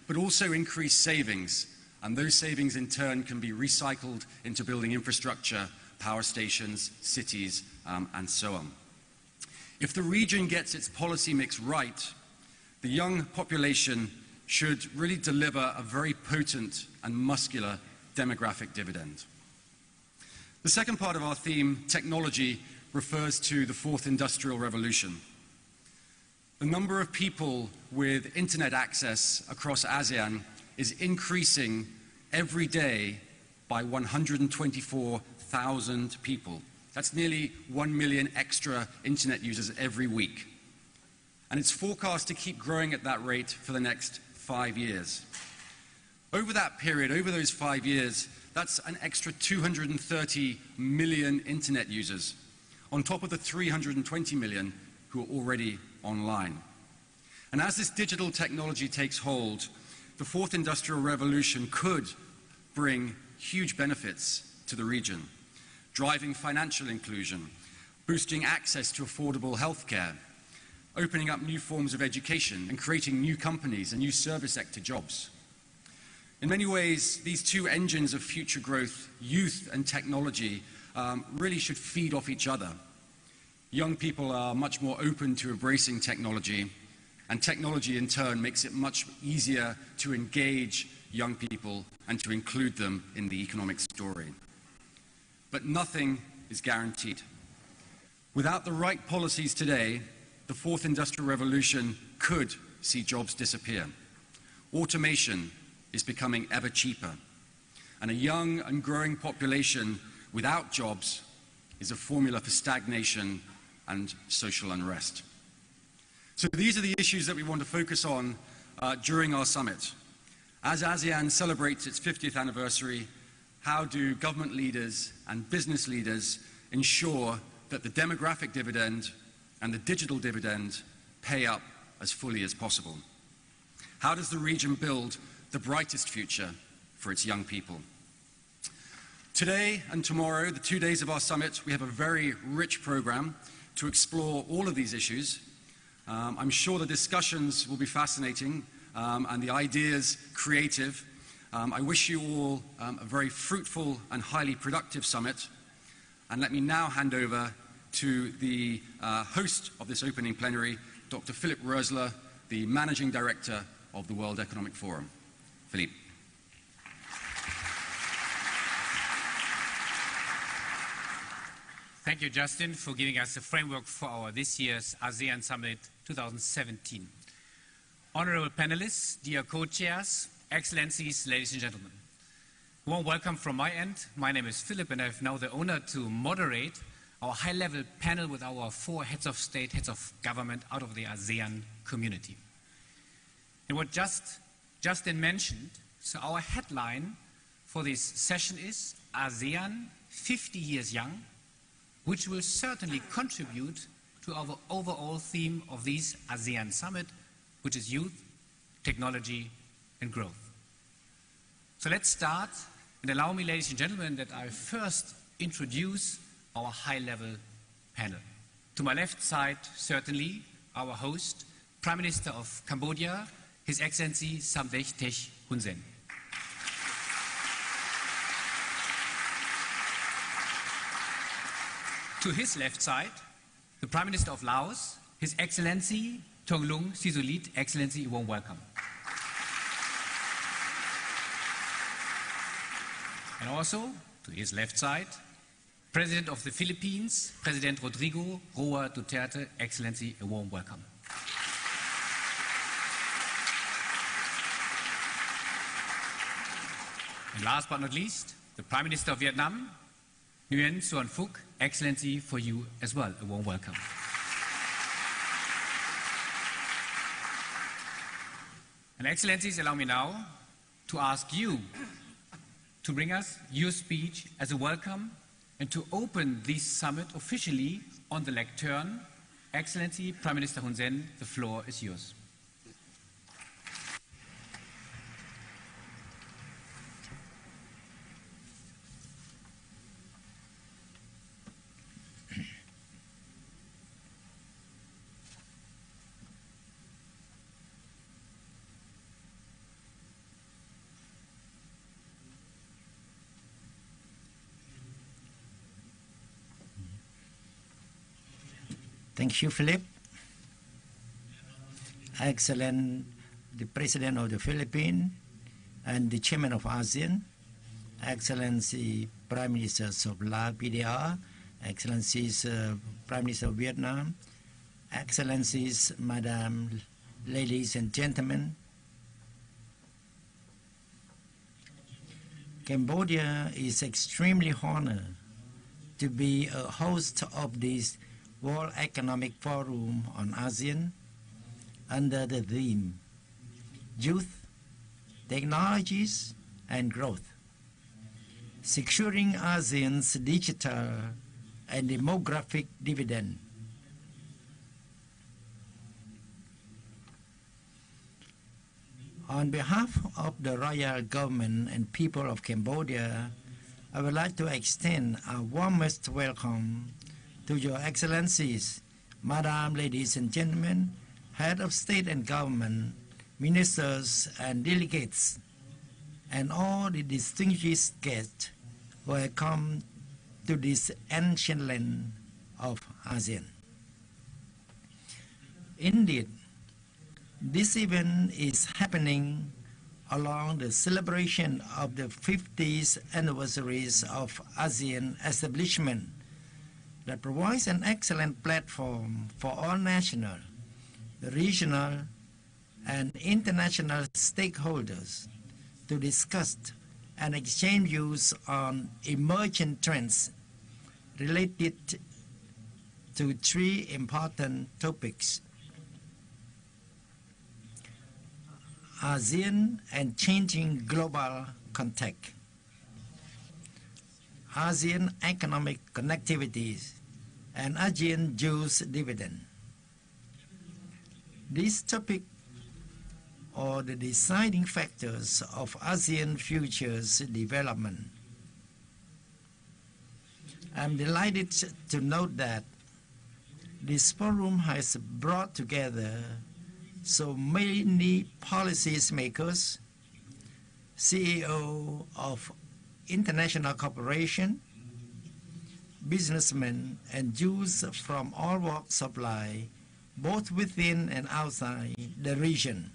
But also increase savings, and those savings in turn can be recycled into building infrastructure, power stations, cities, and so on. If the region gets its policy mix right, the young population should really deliver a very potent and muscular demographic dividend. The second part of our theme, technology, refers to the fourth industrial revolution. The number of people with internet access across ASEAN is increasing every day by 124,000 people. That's nearly 1 million extra internet users every week. And it's forecast to keep growing at that rate for the next 5 years. Over that period, over those 5 years, that's an extra 230 million internet users, on top of the 320 million who are already online. And as this digital technology takes hold, the fourth industrial revolution could bring huge benefits to the region, driving financial inclusion, boosting access to affordable healthcare, opening up new forms of education, and creating new companies and new service sector jobs. In many ways, these two engines of future growth, youth and technology, really should feed off each other. Young people are much more open to embracing technology, and technology in turn makes it much easier to engage young people and to include them in the economic story. But nothing is guaranteed. Without the right policies today, the fourth industrial revolution could see jobs disappear. Automation is becoming ever cheaper, and a young and growing population without jobs is a formula for stagnation and social unrest. So these are the issues that we want to focus on during our summit. As ASEAN celebrates its 50th anniversary, how do government leaders and business leaders ensure that the demographic dividend and the digital dividend pay up as fully as possible? How does the region build the brightest future for its young people? Today and tomorrow, the 2 days of our summit, we have a very rich program to explore all of these issues. I'm sure the discussions will be fascinating and the ideas creative. I wish you all a very fruitful and highly productive summit. And let me now hand over to the host of this opening plenary, Dr. Philipp Rösler, the Managing Director of the World Economic Forum. Philipp. Thank you, Justin, for giving us the framework for our this year's ASEAN Summit 2017. Honorable panelists, dear co-chairs, excellencies, ladies and gentlemen. A warm welcome from my end. My name is Philipp, and I have now the honor to moderate our high-level panel with our 4 heads of state, heads of government out of the ASEAN community. And what Justin mentioned, so our headline for this session is ASEAN 50 years young, which will certainly contribute to our overall theme of this ASEAN Summit, which is youth, technology, and growth. So let's start, and allow me, ladies and gentlemen, that I first introduce our high-level panel. To my left side, certainly, our host, Prime Minister of Cambodia, His Excellency Samdech Techa Hun Sen. To his left side, the Prime Minister of Laos, His Excellency Pangulong Duterte. Excellency, a warm welcome. And also, to his left side, President of the Philippines, President Rodrigo Roa Duterte. Excellency, a warm welcome. And last but not least, the Prime Minister of Vietnam, Nguyen Xuan Phuc. Excellency, for you as well, a warm welcome. And Excellencies, allow me now to ask you to bring us your speech as a welcome and to open this summit officially on the lectern. Excellency, Prime Minister Hun Sen, the floor is yours. Thank you, Philip. Excellent, the President of the Philippines and the Chairman of ASEAN, Excellency Prime Ministers of La PDR, Excellencies Prime Minister of Vietnam, Excellencies, Madam, ladies and gentlemen. Cambodia is extremely honored to be a host of this World Economic Forum on ASEAN under the theme Youth, Technologies and Growth, securing ASEAN's digital and demographic dividend. On behalf of the Royal Government and people of Cambodia, I would like to extend our warmest welcome to Your Excellencies, Madam, ladies and gentlemen, Head of State and Government, Ministers and delegates, and all the distinguished guests who have come to this ancient land of ASEAN. Indeed, this event is happening along the celebration of the 50th anniversaries of ASEAN establishment that provides an excellent platform for all national, regional, and international stakeholders to discuss and exchange views on emerging trends related to three important topics: ASEAN and changing global context, ASEAN economic connectivity, and ASEAN youth dividend. This topic are the deciding factors of ASEAN future's development. I'm delighted to note that this forum has brought together so many policymakers, CEO of international corporations, businessmen, and youth from all walks of life, both within and outside the region.